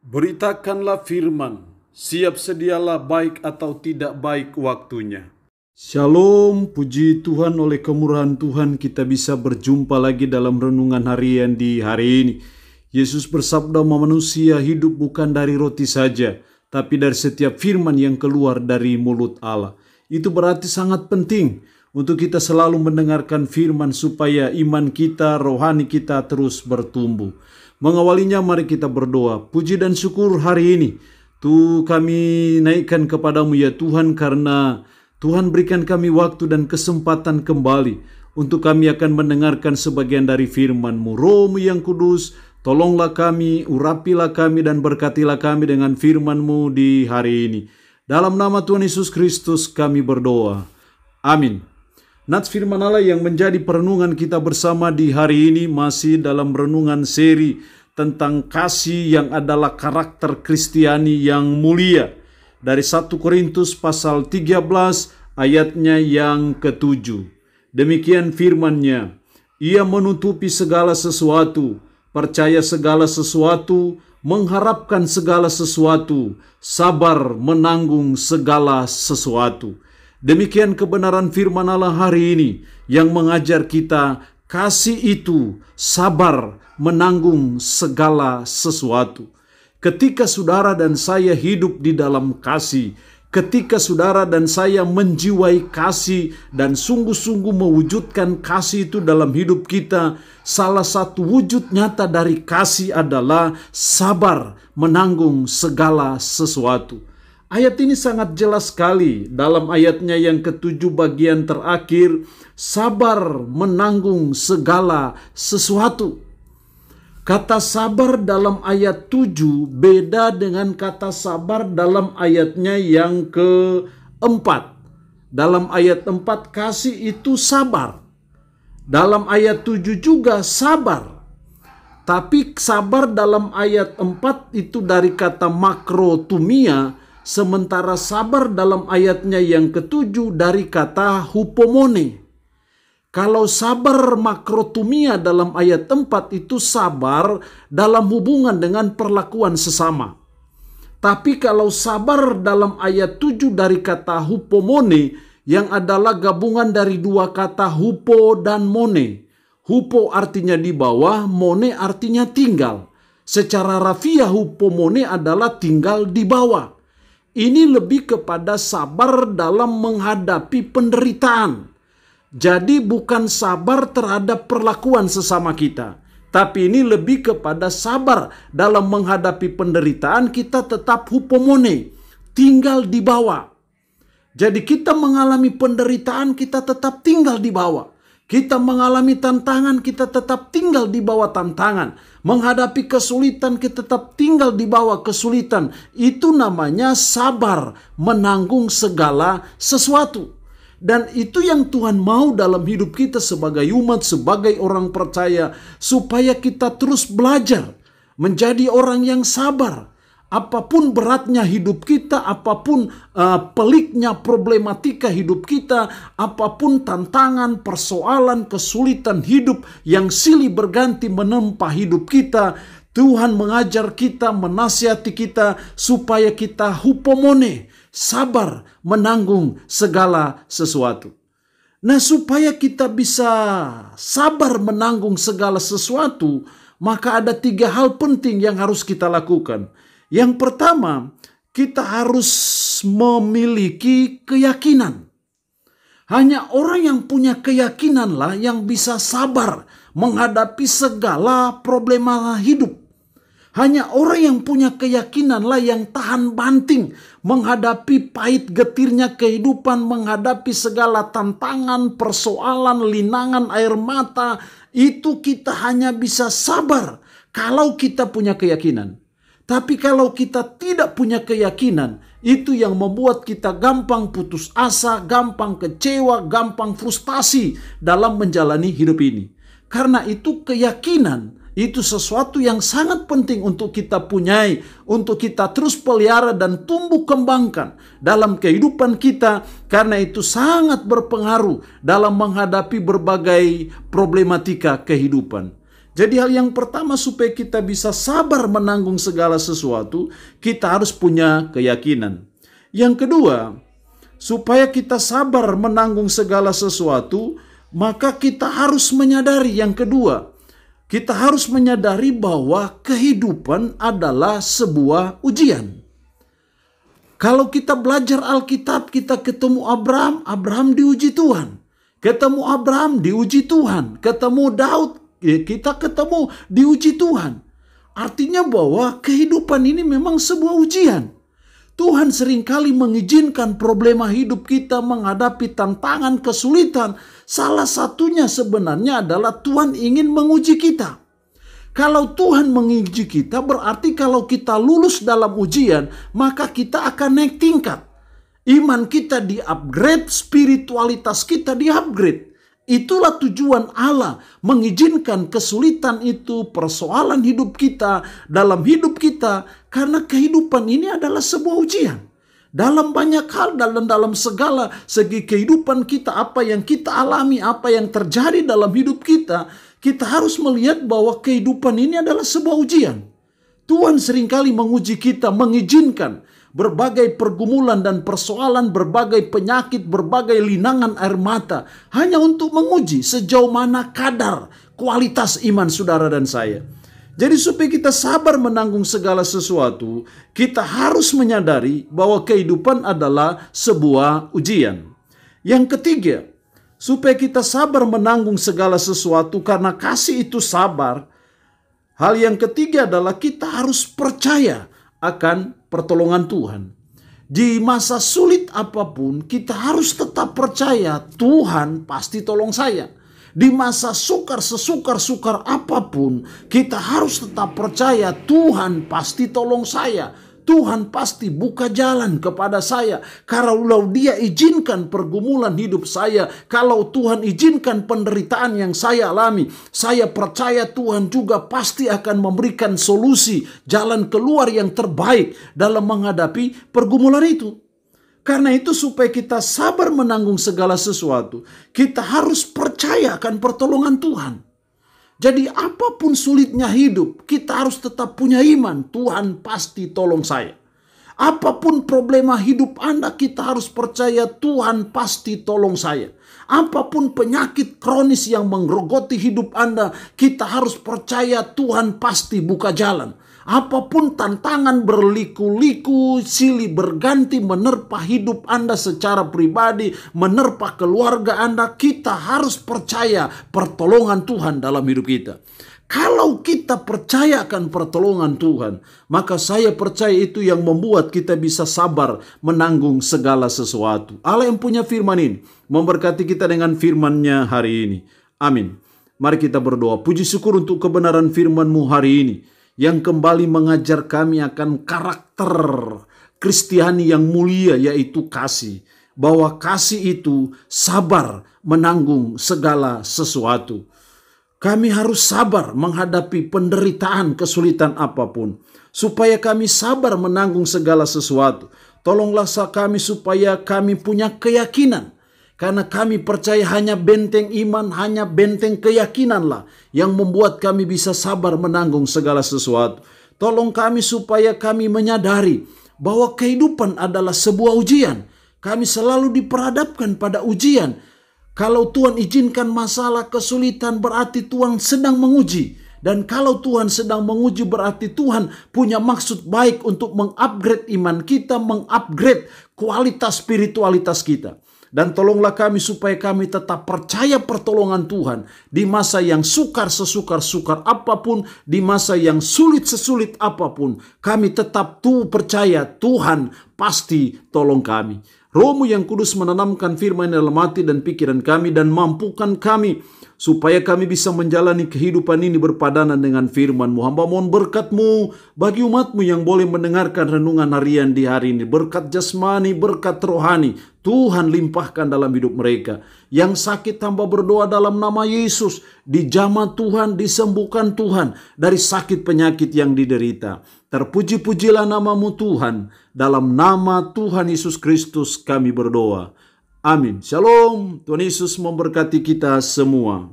Beritakanlah firman, siap sedialah baik atau tidak baik waktunya. Shalom, puji Tuhan, oleh kemurahan Tuhan kita bisa berjumpa lagi dalam renungan harian di hari ini. Yesus bersabda, manusia hidup bukan dari roti saja, tapi dari setiap firman yang keluar dari mulut Allah. Itu berarti sangat penting untuk kita selalu mendengarkan firman supaya iman kita, rohani kita terus bertumbuh. Mengawalinya mari kita berdoa. Puji dan syukur hari ini Tuh kami naikkan kepadamu ya Tuhan, karena Tuhan berikan kami waktu dan kesempatan kembali untuk kami akan mendengarkan sebagian dari firman-Mu. Roh-Mu yang kudus, tolonglah kami, urapilah kami dan berkatilah kami dengan firman-Mu di hari ini. Dalam nama Tuhan Yesus Kristus kami berdoa. Amin. Nats firman Allah yang menjadi perenungan kita bersama di hari ini masih dalam renungan seri tentang kasih yang adalah karakter Kristiani yang mulia. Dari 1 Korintus pasal 13 ayatnya yang ke-7. Demikian firman-Nya, ia menutupi segala sesuatu, percaya segala sesuatu, mengharapkan segala sesuatu, sabar menanggung segala sesuatu. Demikian kebenaran firman Allah hari ini yang mengajar kita kasih itu sabar menanggung segala sesuatu. Ketika saudara dan saya hidup di dalam kasih, ketika saudara dan saya menjiwai kasih dan sungguh-sungguh mewujudkan kasih itu dalam hidup kita, salah satu wujud nyata dari kasih adalah sabar menanggung segala sesuatu. Ayat ini sangat jelas sekali dalam ayatnya yang ke-7 bagian terakhir, sabar menanggung segala sesuatu. Kata sabar dalam ayat 7 beda dengan kata sabar dalam ayatnya yang ke-4. Dalam ayat 4 kasih itu sabar. Dalam ayat 7 juga sabar. Tapi sabar dalam ayat 4 itu dari kata makrotumia, sementara sabar dalam ayatnya yang ke-7 dari kata hupomone. Kalau sabar makrotumia dalam ayat 4 itu sabar dalam hubungan dengan perlakuan sesama. Tapi kalau sabar dalam ayat 7 dari kata hupomone, yang adalah gabungan dari dua kata hupo dan mone. Hupo artinya di bawah, mone artinya tinggal. Secara rafiah hupomone adalah tinggal di bawah. Ini lebih kepada sabar dalam menghadapi penderitaan. Jadi bukan sabar terhadap perlakuan sesama kita, tapi ini lebih kepada sabar dalam menghadapi penderitaan kita tetap hupomone, tinggal di bawah. Jadi kita mengalami penderitaan, kita tetap tinggal di bawah. Kita mengalami tantangan, kita tetap tinggal di bawah tantangan. Menghadapi kesulitan, kita tetap tinggal di bawah kesulitan. Itu namanya sabar menanggung segala sesuatu. Dan itu yang Tuhan mau dalam hidup kita sebagai umat, sebagai orang percaya, supaya kita terus belajar menjadi orang yang sabar. Apapun beratnya hidup kita, apapun peliknya problematika hidup kita, apapun tantangan, persoalan, kesulitan hidup yang silih berganti menempa hidup kita, Tuhan mengajar kita, menasihati kita supaya kita hupomone, sabar menanggung segala sesuatu. Nah, supaya kita bisa sabar menanggung segala sesuatu, maka ada 3 hal penting yang harus kita lakukan. Yang pertama, kita harus memiliki keyakinan. Hanya orang yang punya keyakinanlah yang bisa sabar menghadapi segala problema hidup. Hanya orang yang punya keyakinanlah yang tahan banting menghadapi pahit getirnya kehidupan, menghadapi segala tantangan, persoalan, linangan air mata. Itu kita hanya bisa sabar kalau kita punya keyakinan. Tapi kalau kita tidak punya keyakinan, itu yang membuat kita gampang putus asa, gampang kecewa, gampang frustasi dalam menjalani hidup ini. Karena itu keyakinan itu sesuatu yang sangat penting untuk kita punyai, untuk kita terus pelihara dan tumbuh kembangkan dalam kehidupan kita, karena itu sangat berpengaruh dalam menghadapi berbagai problematika kehidupan. Jadi hal yang pertama supaya kita bisa sabar menanggung segala sesuatu, kita harus punya keyakinan. Yang kedua, supaya kita sabar menanggung segala sesuatu, maka kita harus menyadari yang kedua. Kita harus menyadari bahwa kehidupan adalah sebuah ujian. Kalau kita belajar Alkitab, kita ketemu Abraham, Abraham diuji Tuhan. Ketemu Abraham, diuji Tuhan. Ketemu Daud, kita ketemu diuji Tuhan. Artinya bahwa kehidupan ini memang sebuah ujian. Tuhan seringkali mengizinkan problema hidup kita menghadapi tantangan, kesulitan. Salah satunya sebenarnya adalah Tuhan ingin menguji kita. Kalau Tuhan menguji kita, berarti kalau kita lulus dalam ujian, maka kita akan naik tingkat. Iman kita di-upgrade, spiritualitas kita di-upgrade. Itulah tujuan Allah mengizinkan kesulitan itu, persoalan hidup kita, dalam hidup kita. Karena kehidupan ini adalah sebuah ujian. Dalam banyak hal, dalam segala segi kehidupan kita, apa yang kita alami, apa yang terjadi dalam hidup kita, kita harus melihat bahwa kehidupan ini adalah sebuah ujian. Tuhan seringkali menguji kita, mengizinkan berbagai pergumulan dan persoalan, berbagai penyakit, berbagai linangan air mata, hanya untuk menguji sejauh mana kadar kualitas iman saudara dan saya. Jadi supaya kita sabar menanggung segala sesuatu, kita harus menyadari bahwa kehidupan adalah sebuah ujian. Yang ketiga, supaya kita sabar menanggung segala sesuatu karena kasih itu sabar, hal yang ketiga adalah kita harus percaya akan pertolongan Tuhan. Di masa sulit apapun, kita harus tetap percaya Tuhan pasti tolong saya. Di masa sesukar apapun, kita harus tetap percaya Tuhan pasti tolong saya. Tuhan pasti buka jalan kepada saya. Kalau Dia izinkan pergumulan hidup saya, kalau Tuhan izinkan penderitaan yang saya alami, saya percaya Tuhan juga pasti akan memberikan solusi, jalan keluar yang terbaik dalam menghadapi pergumulan itu. Karena itu supaya kita sabar menanggung segala sesuatu, kita harus percaya akan pertolongan Tuhan. Jadi apapun sulitnya hidup, kita harus tetap punya iman. Tuhan pasti tolong saya. Apapun problema hidup Anda, kita harus percaya Tuhan pasti tolong saya. Apapun penyakit kronis yang menggerogoti hidup Anda, kita harus percaya Tuhan pasti buka jalan. Apapun tantangan berliku-liku, silih berganti menerpa hidup Anda secara pribadi, menerpa keluarga Anda, kita harus percaya pertolongan Tuhan dalam hidup kita. Kalau kita percaya akan pertolongan Tuhan, maka saya percaya itu yang membuat kita bisa sabar menanggung segala sesuatu. Allah yang punya firman ini memberkati kita dengan firman-Nya hari ini. Amin. Mari kita berdoa. Puji syukur untuk kebenaran firman-Mu hari ini, yang kembali mengajar kami akan karakter Kristiani yang mulia, yaitu kasih. Bahwa kasih itu sabar menanggung segala sesuatu. Kami harus sabar menghadapi penderitaan, kesulitan apapun. Supaya kami sabar menanggung segala sesuatu. Tolonglah kami supaya kami punya keyakinan. Karena kami percaya hanya benteng iman, hanya benteng keyakinanlah yang membuat kami bisa sabar menanggung segala sesuatu. Tolong kami supaya kami menyadari bahwa kehidupan adalah sebuah ujian. Kami selalu diperhadapkan pada ujian. Kalau Tuhan izinkan masalah kesulitan, berarti Tuhan sedang menguji. Dan kalau Tuhan sedang menguji, berarti Tuhan punya maksud baik untuk mengupgrade iman kita, mengupgrade kualitas spiritualitas kita. Dan tolonglah kami supaya kami tetap percaya pertolongan Tuhan di masa yang sukar sesukar apapun, di masa yang sulit sesulit apapun. Kami tetap percaya Tuhan pasti tolong kami. Roh-Mu yang kudus menanamkan firman dalam hati dan pikiran kami dan mampukan kami supaya kami bisa menjalani kehidupan ini berpadanan dengan firman-Mu. Hamba mohon berkat-Mu bagi umat-Mu yang boleh mendengarkan renungan harian di hari ini. Berkat jasmani, berkat rohani, Tuhan limpahkan dalam hidup mereka. Yang sakit hamba berdoa dalam nama Yesus, dijamah Tuhan, disembuhkan Tuhan dari sakit penyakit yang diderita. Terpuji-pujilah nama-Mu Tuhan. Dalam nama Tuhan Yesus Kristus kami berdoa. Amin. Shalom. Tuhan Yesus memberkati kita semua.